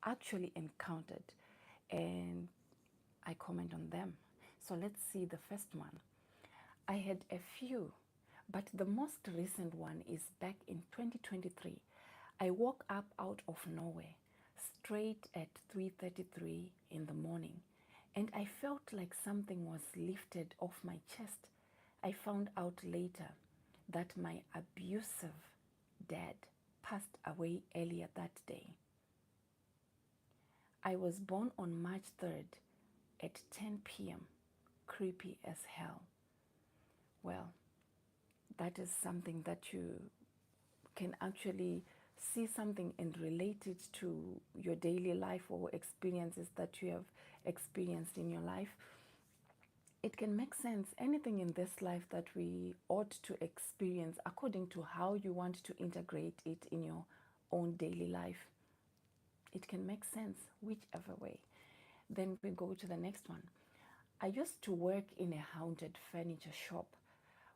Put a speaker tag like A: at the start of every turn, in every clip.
A: actually encountered, and I comment on them. So let's see the first one. I had a few, but the most recent one is back in 2023. I woke up out of nowhere, straight at 3:33 in the morning, and I felt like something was lifted off my chest. I found out later that my abusive dad passed away earlier that day. I was born on March 3rd at 10 p.m. Creepy as hell. Well, that is something that you can actually see something and relate it to your daily life or experiences that you have experienced in your life. It can make sense. Anything in this life that we ought to experience according to how you want to integrate it in your own daily life. It can make sense whichever way. Then we go to the next one. I used to work in a haunted furniture shop.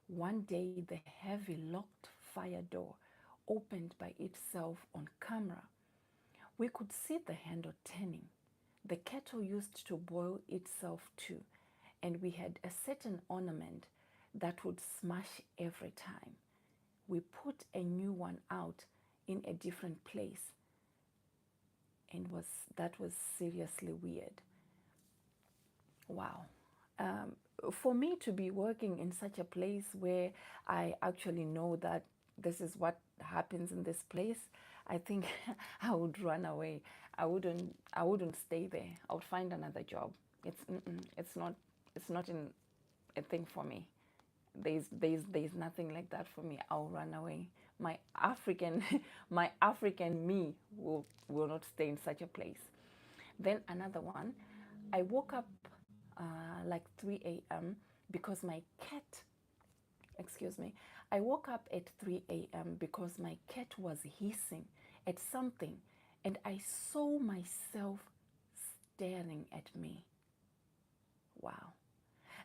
A: One day, the heavy locked fire door opened by itself on camera. We could see the handle turning. The kettle used to boil itself too, and we had a certain ornament that would smash every time. We put a new one out in a different place, and that was seriously weird. Wow. For me to be working in such a place where I actually know that this is what happens in this place, I think I would run away. I wouldn't stay there. I would find another job. It's not in a thing for me. There's nothing like that for me. I'll run away. My African my African me will not stay in such a place. Then another one, I woke up like 3 a.m. because my cat, excuse me, I woke up at 3 a.m. because my cat was hissing at something, and I saw myself staring at me. Wow.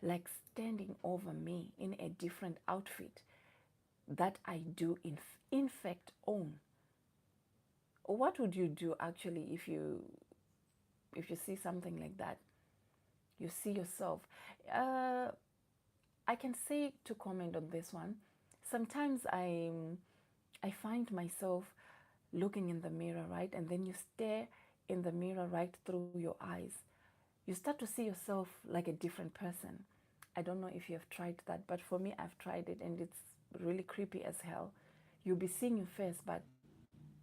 A: Like standing over me in a different outfit that I do in fact own. What would you do actually if you see something like that? You see yourself. Uh, I can say to comment on this one. Sometimes I find myself looking in the mirror, right? And then you stare in the mirror right through your eyes. You start to see yourself like a different person. I don't know if you have tried that, but for me, I've tried it, and it's really creepy as hell. You'll be seeing your face, but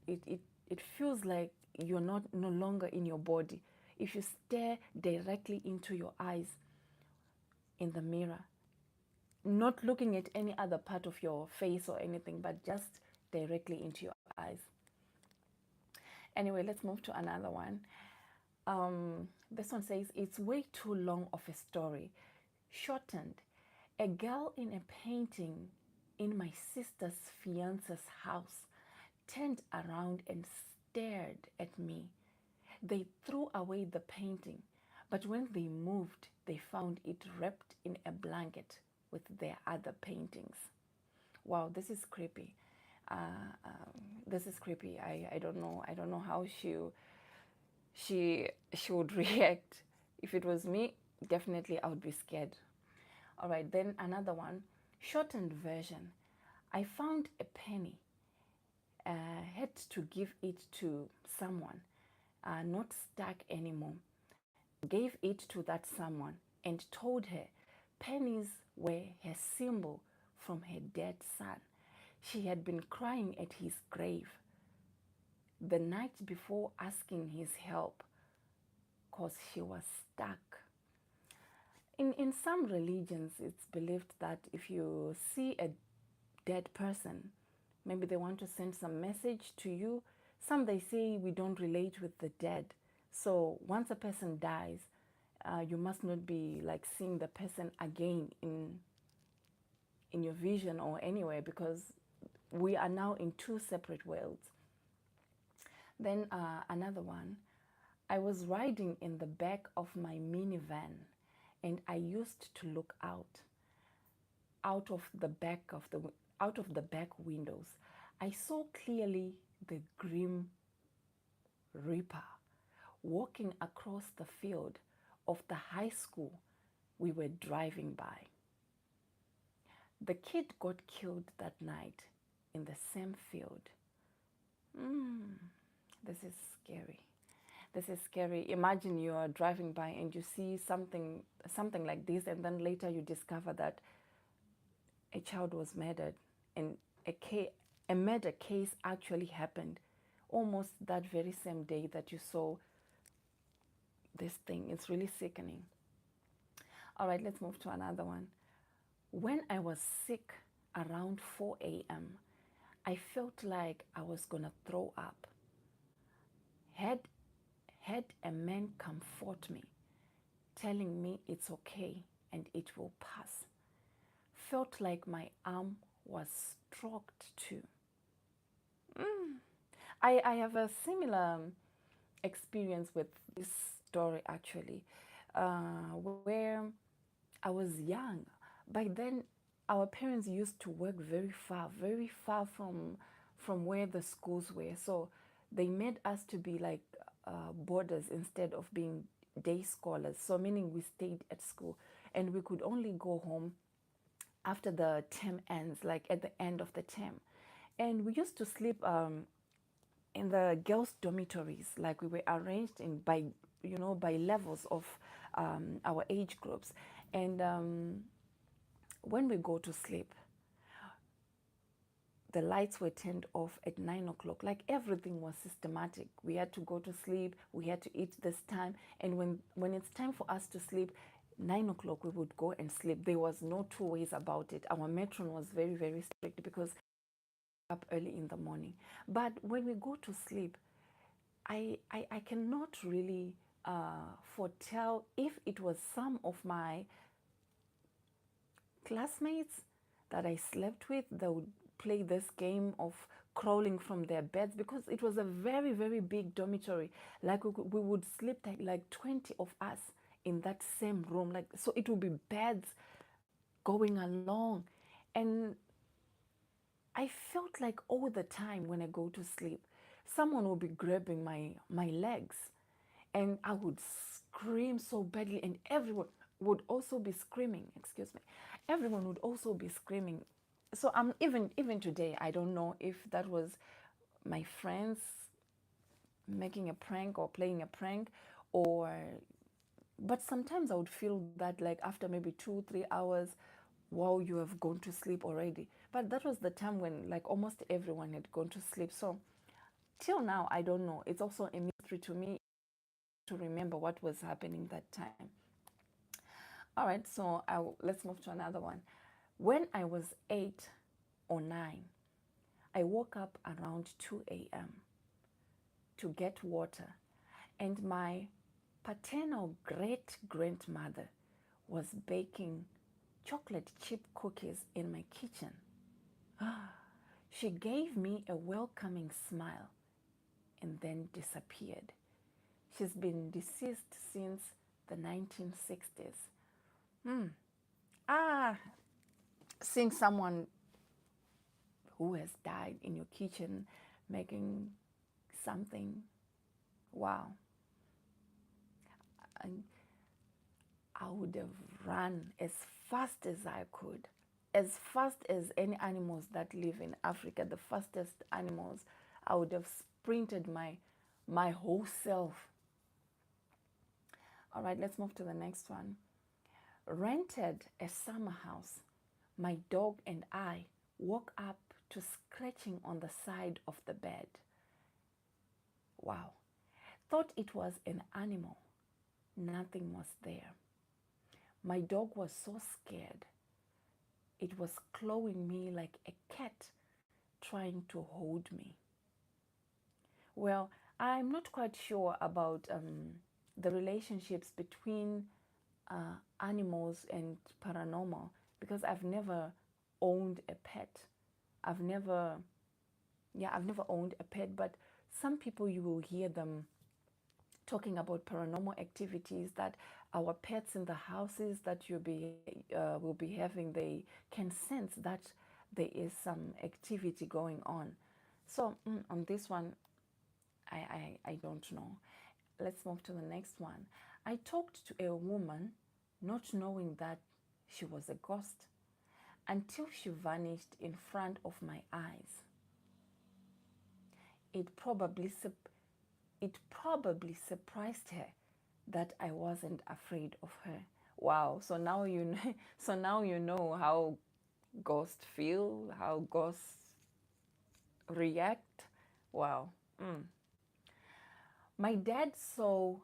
A: it feels like you're no longer in your body. If you stare directly into your eyes in the mirror, not looking at any other part of your face or anything, but just directly into your eyes. Anyway, let's move to another one. This one says, it's way too long of a story. Shortened. A girl in a painting in my sister's fiance's house turned around and stared at me. They threw away the painting, but when they moved, they found it wrapped in a blanket with their other paintings. Wow, this is creepy. This is creepy. I don't know. I don't know how she would react. If it was me, definitely I would be scared. All right, then another one, shortened version. I found a penny, had to give it to someone, not stuck anymore. Gave it to that someone and told her pennies were her symbol from her dead son. She had been crying at his grave the night before asking his help because she was stuck. In some religions, it's believed that if you see a dead person, maybe they want to send some message to you. Some they say we don't relate with the dead. So once a person dies, you must not be like seeing the person again in your vision or anywhere, because we are now in two separate worlds. Then another one, I was riding in the back of my minivan, and I used to look out of the back windows. I saw clearly the grim reaper walking across the field of the high school we were driving by. The kid got killed that night in the same field. This is scary. This is scary. Imagine you are driving by and you see something like this, and then later you discover that a child was murdered, and a murder case actually happened almost that very same day that you saw this thing. It's really sickening. All right, let's move to another one. When I was sick around 4 a.m., I felt like I was gonna throw up. Had a man comfort me, telling me it's okay and it will pass. Felt like my arm was stroked too. I have a similar experience with this story actually, where I was young. By then, our parents used to work very far from where the schools were. So they made us to be like boarders instead of being day scholars. So meaning we stayed at school and we could only go home after the term ends, like at the end of the term. And we used to sleep in the girls' dormitories, like we were arranged in by levels of our age groups. And when we go to sleep, the lights were turned off at 9 o'clock. Like everything was systematic. We had to go to sleep. We had to eat this time. And when it's time for us to sleep, 9 o'clock, we would go and sleep. There was no two ways about it. Our matron was very strict because up early in the morning. But when we go to sleep, I cannot really foretell if it was some of my classmates that I slept with that would play this game of crawling from their beds, because it was a very big dormitory. Like we would sleep like 20 of us in that same room. Like, so it would be beds going along. And I felt like all the time when I go to sleep, someone would be grabbing my legs, and I would scream so badly, and everyone would also be screaming. Excuse me. Everyone would also be screaming. So I'm even today, I don't know if that was my friends making a prank or playing a prank, or but sometimes I would feel that like after maybe 2-3 hours, wow, you have gone to sleep already. But that was the time when like almost everyone had gone to sleep. So till now, I don't know. It's also a mystery to me to remember what was happening that time. All right, so let's move to another one. When I was 8 or 9, I woke up around 2 a.m. to get water, and my paternal great grandmother was baking chocolate chip cookies in my kitchen. She gave me a welcoming smile and then disappeared. She's been deceased since the 1960s. Ah, seeing someone who has died in your kitchen making something, wow. And I would have run as fast as I could, as fast as any animals that live in Africa, the fastest animals. I would have sprinted my whole self. All right, let's move to the next one. Rented a summer house. My dog and I woke up to scratching on the side of the bed. Wow. Thought it was an animal. Nothing was there. My dog was so scared. It was clawing me like a cat trying to hold me. Well, I'm not quite sure about the relationships between animals and paranormal, because I've never owned a pet. I've never owned a pet, but some people, you will hear them talking about paranormal activities, that our pets in the houses that will be having, they can sense that there is some activity going on. So on this one, I don't know. Let's move to the next one. I talked to a woman not knowing that she was a ghost until she vanished in front of my eyes. It probably, it probably surprised her that I wasn't afraid of her. Wow, so now you know, so now you know how ghosts feel, how ghosts react. Wow. Mm. My dad saw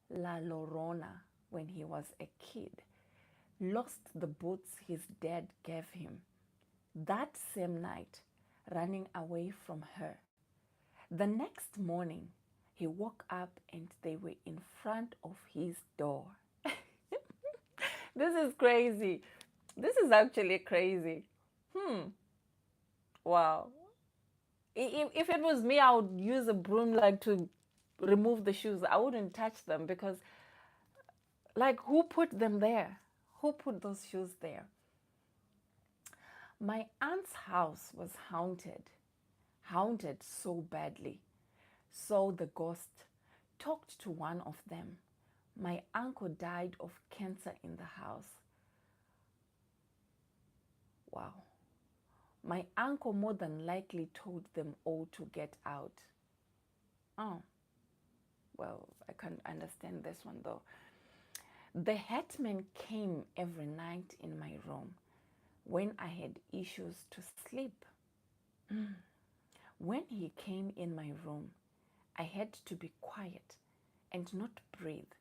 A: La Llorona when he was a kid, lost the boots his dad gave him that same night, running away from her. The next morning, he woke up and they were in front of his door. This is crazy. This is actually crazy. Wow. If it was me, I would use a broom like to remove the shoes. I wouldn't touch them because, like, who put them there? Who put those shoes there? My aunt's house was haunted so badly. So the ghost talked to one of them. My uncle died of cancer in the house. Wow. My uncle more than likely told them all to get out. Oh, well, I can't understand this one though. The hetman came every night in my room when I had issues to sleep. When he came in my room, I had to be quiet and not breathe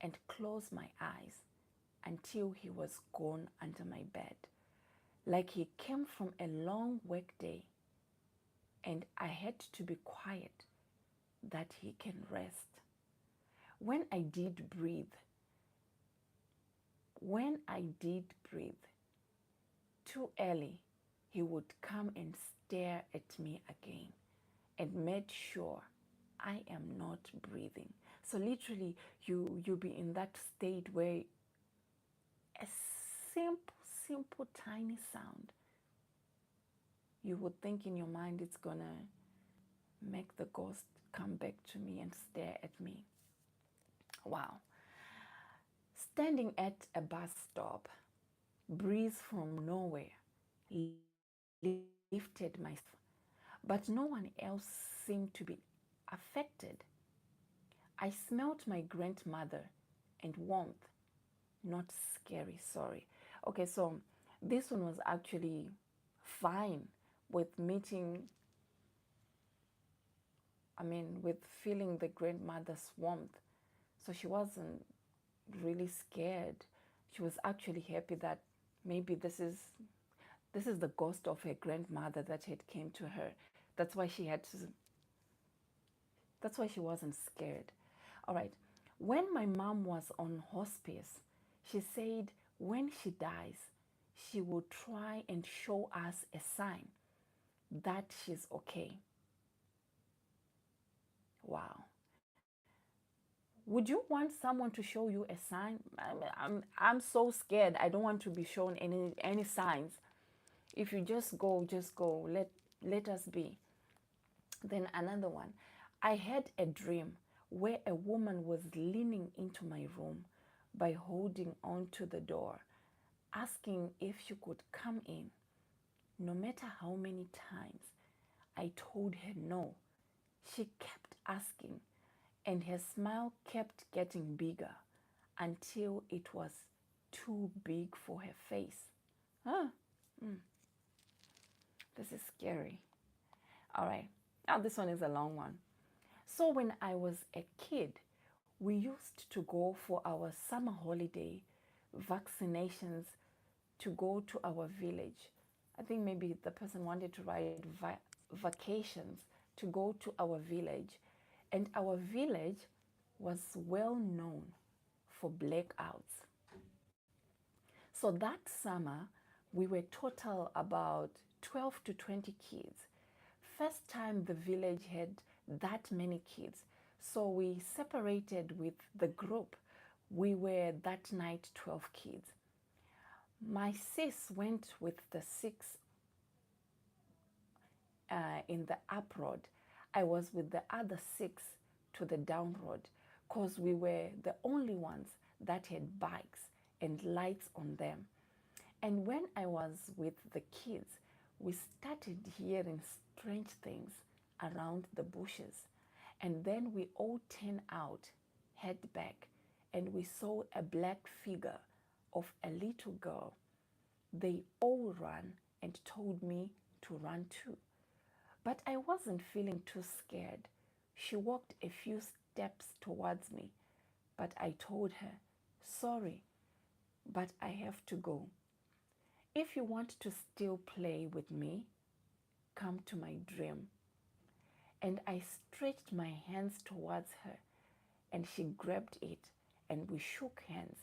A: and close my eyes until he was gone under my bed, like he came from a long work day, and I had to be quiet that he can rest. When I did breathe, when I did breathe too early, he would come and stare at me again and made sure I am not breathing. So literally, you'll be in that state where a simple, tiny sound, you would think in your mind it's gonna make the ghost come back to me and stare at me. Wow. Standing at a bus stop, breeze from nowhere lifted my, but no one else seemed to be affected. I smelt my grandmother and warmth, not scary, sorry. Okay, so this one was actually fine with meeting, with feeling the grandmother's warmth. So she wasn't really scared. She was actually happy that maybe this is the ghost of her grandmother that had came to her. That's why she had to, that's why she wasn't scared. All right. When my mom was on hospice, she said when she dies, she will try and show us a sign that she's okay. Wow. Would you want someone to show you a sign? I'm so scared. I don't want to be shown any signs. If you just go, just go. Let us be. Then another one. I had a dream where a woman was leaning into my room by holding onto the door, asking if she could come in. No matter how many times I told her no, she kept asking, and her smile kept getting bigger until it was too big for her face. Huh? This is scary. All right. Now, this one is a long one. So, when I was a kid, we used to go for our summer holiday vaccinations to go to our village. I think maybe the person wanted to write vacations to go to our village. And our village was well known for blackouts. So that summer, we were total about 12 to 20 kids. First time the village had that many kids. So we separated with the group. We were that night 12 kids. My sis went with the 6 in the up road. I was with the other 6 to the down road. because we were the only ones that had bikes and lights on them. And when I was with the kids, we started hearing strange things around the bushes. And then we all turned out, head back, and we saw a black figure of a little girl. They all ran and told me to run too. But I wasn't feeling too scared. She walked a few steps towards me, but I told her, sorry, but I have to go. If you want to still play with me, come to my dream. And I stretched my hands towards her, and she grabbed it, and we shook hands.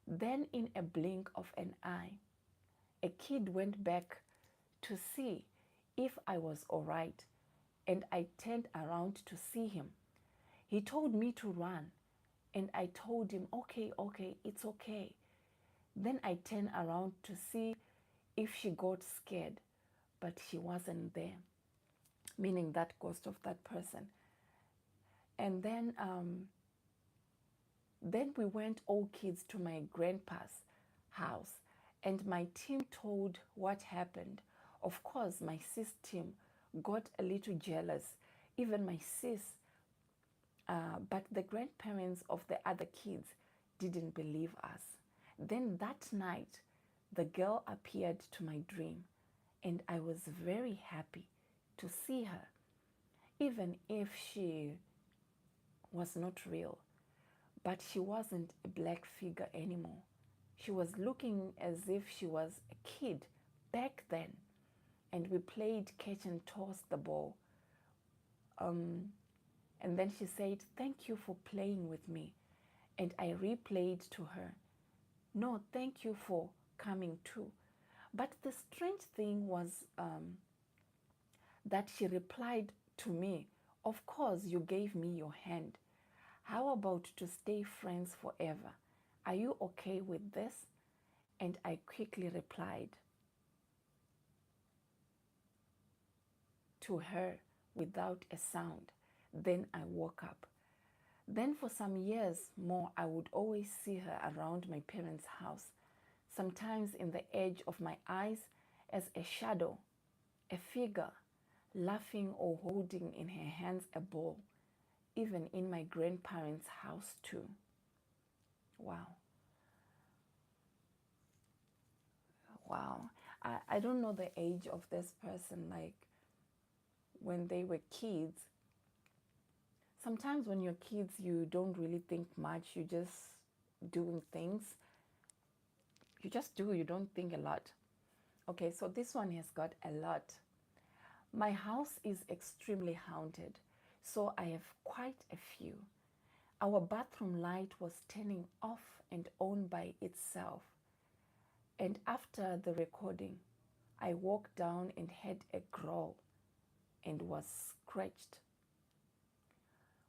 A: Then, in a blink of an eye, a kid went back to see if I was all right, and I turned around to see him. He told me to run, and I told him, okay, it's okay. Then I turned around to see if she got scared, but she wasn't there, meaning that ghost of that person. And then we went all kids to my grandpa's house, and my team told what happened. Of course, my sis team got a little jealous, even my sis, but the grandparents of the other kids didn't believe us. Then that night, the girl appeared to my dream, and I was very happy to see her, even if she was not real. But she wasn't a black figure anymore. She was looking as if she was a kid back then. And we played catch and toss the ball. And then she said, thank you for playing with me. And I replayed to her, no, thank you for coming too. But the strange thing was that she replied to me, of course, you gave me your hand. How about to stay friends forever? Are you okay with this? And I quickly replied to her without a sound. Then I woke up. Then for some years more, I would always see her around my parents' house, sometimes in the edge of my eyes as a shadow, a figure, laughing or holding in her hands a ball, even in my grandparents' house too. Wow. Wow. I don't know the age of this person, like when they were kids. Sometimes when you're kids, you don't really think much. You just doing things. You just do. You don't think a lot. Okay, so this one has got a lot. My house is extremely haunted, so I have quite a few. Our bathroom light was turning off and on by itself. And after the recording, I walked down and had a growl and was scratched.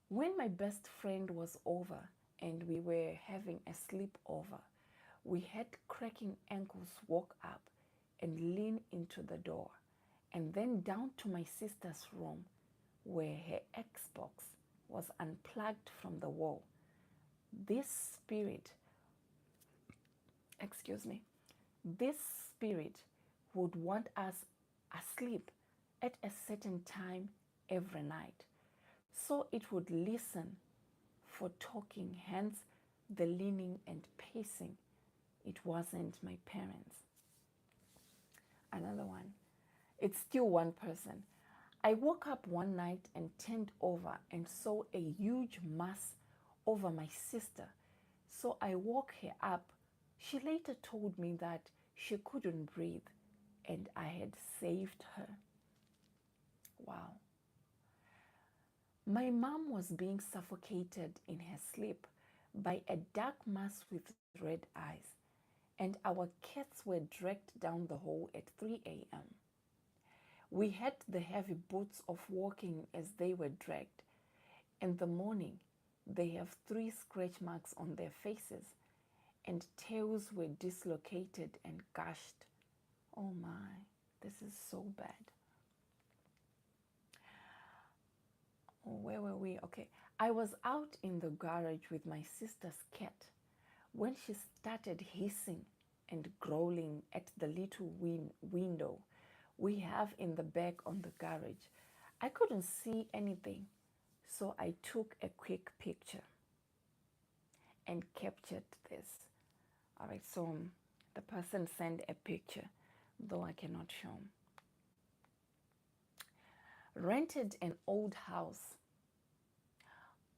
A: When my best friend was over and we were having a sleepover, we had cracking ankles walk up and lean into the door, and then down to my sister's room where her Xbox was unplugged from the wall. This spirit would want us asleep at a certain time every night. So it would listen for talking, hence the leaning and pacing. It wasn't my parents. Another one. It's still one person. I woke up one night and turned over and saw a huge mass over my sister. So I woke her up. She later told me that she couldn't breathe and I had saved her. Wow. My mom was being suffocated in her sleep by a dark mass with red eyes, and our cats were dragged down the hall at 3 a.m. We had the heavy boots of walking as they were dragged. In the morning, they have 3 scratch marks on their faces, and tails were dislocated and gashed. Oh my, this is so bad. Where were we? Okay. I was out in the garage with my sister's cat when she started hissing and growling at the little window we have in the back on the garage. I couldn't see anything, so I took a quick picture and captured this. All right, so the person sent a picture, though I cannot show. Rented an old house.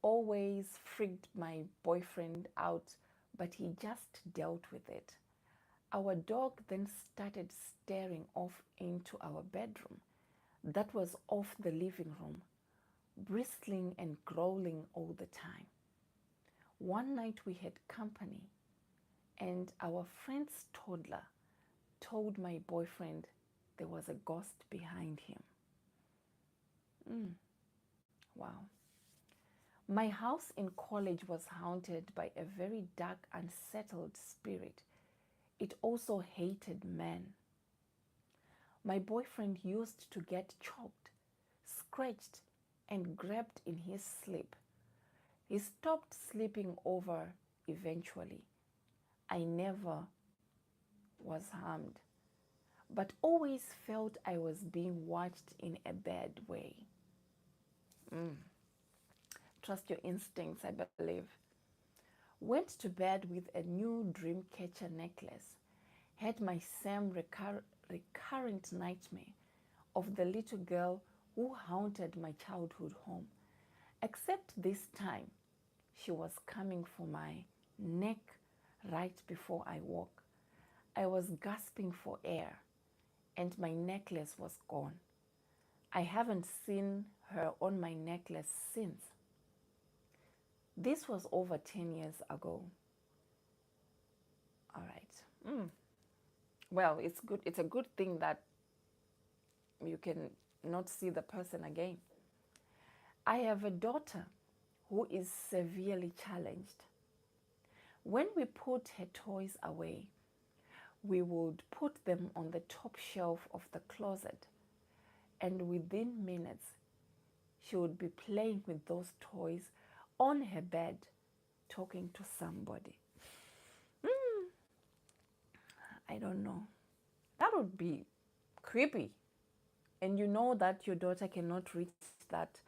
A: Always freaked my boyfriend out, but he just dealt with it. Our dog then started staring off into our bedroom that was off the living room, bristling and growling all the time. One night we had company, and our friend's toddler told my boyfriend there was a ghost behind him. Wow. My house in college was haunted by a very dark, unsettled spirit. It also hated men. My boyfriend used to get choked, scratched, and grabbed in his sleep. He stopped sleeping over eventually. I never was harmed, but always felt I was being watched in a bad way. Trust your instincts, I believe. Went to bed with a new dream catcher necklace. Had my same recurrent nightmare of the little girl who haunted my childhood home. Except this time, she was coming for my neck right before I woke. I was gasping for air, and my necklace was gone. I haven't seen her on my necklace since. This was over 10 years ago. All right. Well, it's good. It's a good thing that you can not see the person again. I have a daughter who is severely challenged. When we put her toys away, we would put them on the top shelf of the closet, and within minutes, she would be playing with those toys on her bed, talking to somebody. I don't know. That would be creepy. And you know that your daughter cannot reach that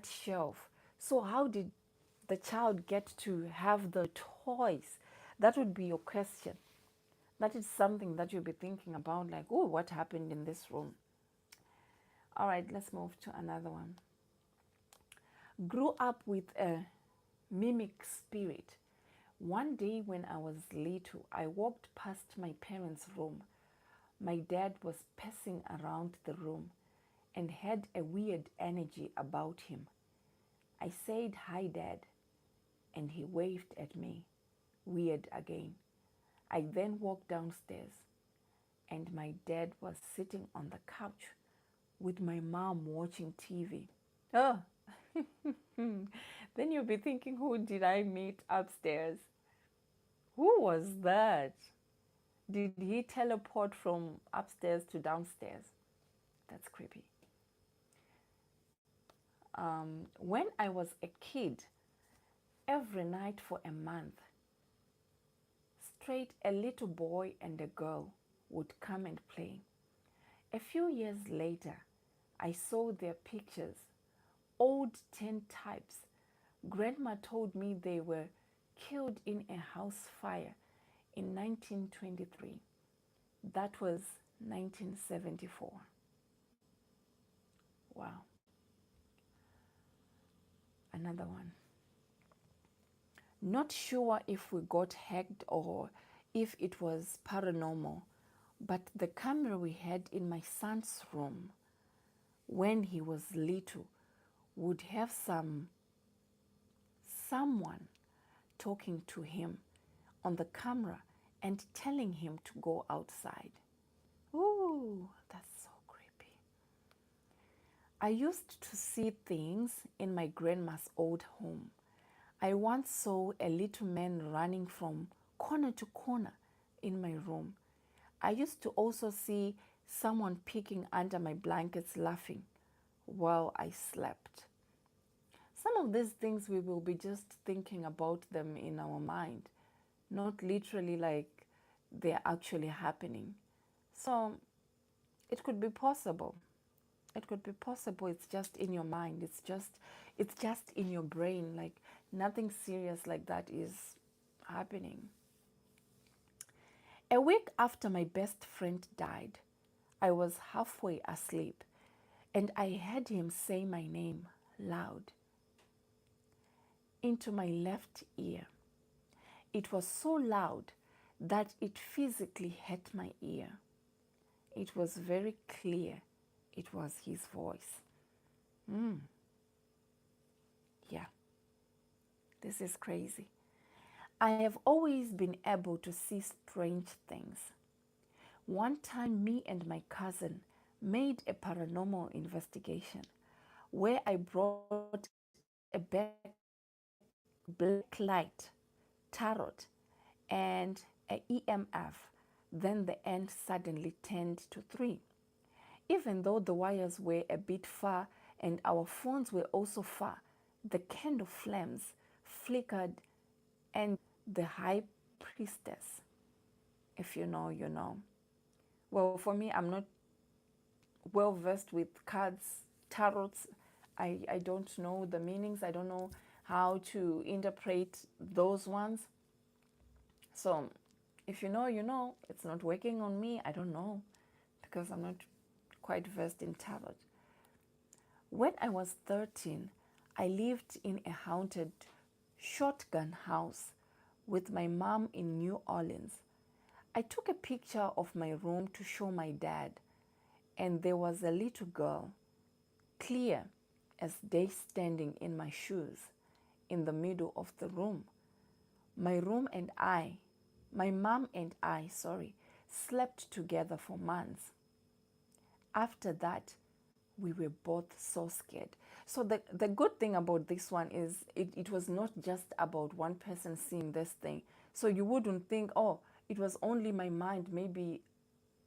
A: shelf. So how did the child get to have the toys? That would be your question. That is something that you'll be thinking about, like, oh, what happened in this room? All right, let's move to another one. Grew up with a mimic spirit. One day when I was little, I walked past my parents' room. My dad was pacing around the room and had a weird energy about him. I said, "Hi, Dad," and he waved at me. Weird again. I then walked downstairs, and my dad was sitting on the couch with my mom watching TV. Oh, then you'll be thinking, who did I meet upstairs? Who was that? Did he teleport from upstairs to downstairs? That's creepy. When I was a kid, every night for a month, straight a little boy and a girl would come and play. A few years later, I saw their pictures, old tintypes. Grandma told me they were killed in a house fire in 1923. That was 1974. Wow. Another one. Not sure if we got hacked or if it was paranormal, but the camera we had in my son's room when he was little would have someone talking to him on the camera and telling him to go outside. Ooh, that's so creepy. I used to see things in my grandma's old home. I once saw a little man running from corner to corner in my room. I used to also see someone peeking under my blankets laughing while I slept. Some of these things we will be just thinking about them in our mind, not literally like they're actually happening. So it could be possible. It could be possible. It's just in your mind. It's just in your brain. Like nothing serious like that is happening. A week after my best friend died, I was halfway asleep and I heard him say my name loud into my left ear. It was so loud that it physically hit my ear. It was very clear. It was his voice. Yeah, this is crazy. I have always been able to see strange things. One time, me and my cousin made a paranormal investigation where I brought a black light, tarot, and a EMF. Then the end suddenly turned to 3. Even though the wires were a bit far and our phones were also far, the candle flames flickered and the high priestess. If you know, you know. Well, for me, I'm not well versed with cards, tarots. I don't know the meanings. I don't know how to interpret those ones. So if you know, you know. It's not working on me. I don't know because I'm not quite versed in tarot. When I was 13, I lived in a haunted shotgun house with my mom in New Orleans. I took a picture of my room to show my dad, and there was a little girl, clear as day, standing in my shoes in the middle of the room. My mom and I, slept together for months. After that, we were both so scared. So the good thing about this one is it was not just about one person seeing this thing. So you wouldn't think, oh, it was only my mind. Maybe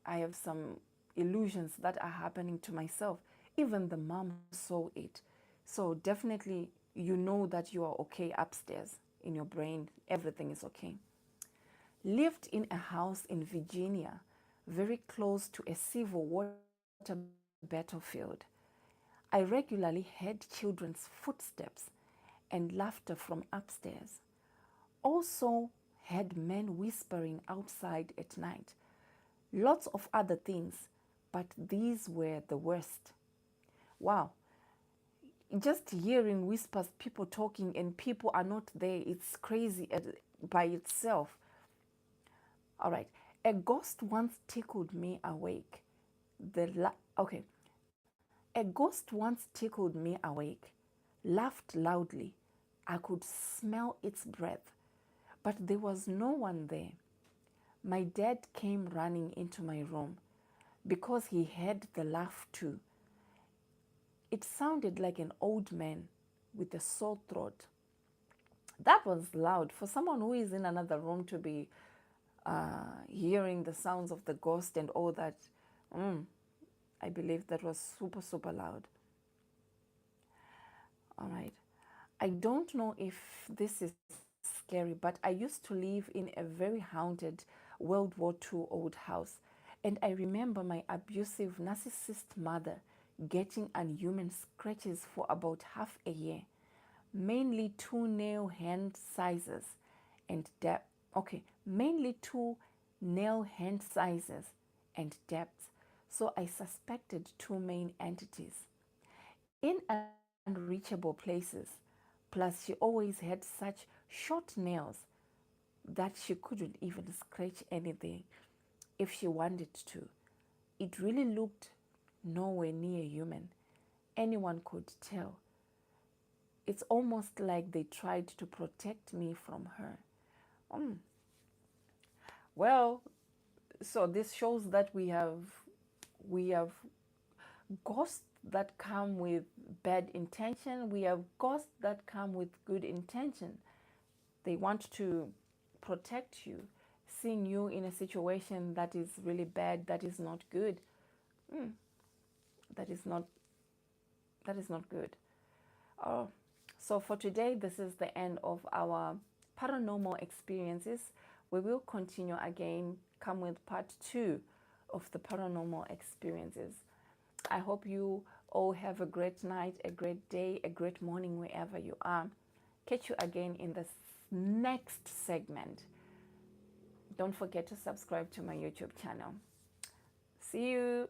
A: I have some illusions that are happening to myself. Even the mom saw it. So definitely you know that you are okay upstairs in your brain. Everything is okay. Lived in a house in Virginia, very close to a civil war battlefield. I regularly heard children's footsteps and laughter from upstairs. Also heard men whispering outside at night. Lots of other things, but these were the worst. Wow. Just hearing whispers, people talking, and people are not there. It's crazy by itself. All right. A ghost once tickled me awake. Okay. A ghost once tickled me awake, laughed loudly. I could smell its breath, but there was no one there. My dad came running into my room because he heard the laugh too. It sounded like an old man with a sore throat. That was loud for someone who is in another room to be hearing the sounds of the ghost and all that. I believe that was super, super loud. All right. I don't know if this is scary, but I used to live in a very haunted World War II old house. And I remember my abusive narcissist mother getting unhuman scratches for about half a year, mainly 2 nail hand sizes and depth. Okay, mainly 2 nail hand sizes and depths. So I suspected 2 main entities in unreachable places. Plus, she always had such short nails that she couldn't even scratch anything if she wanted to. It really looked nowhere near human. Anyone could tell. It's almost like they tried to protect me from her. Well, so this shows that we have ghosts that come with bad intention. We have ghosts that come with good intention. They want to protect you, seeing you in a situation that is really bad, that is not good. That is not good. Oh, So for today, this is the end of our paranormal experiences. We will continue again, come with part 2 of the paranormal experiences. I hope you all have a great night, a great day, a great morning wherever you are. Catch you again in the next segment. Don't forget to subscribe to my YouTube channel. See you.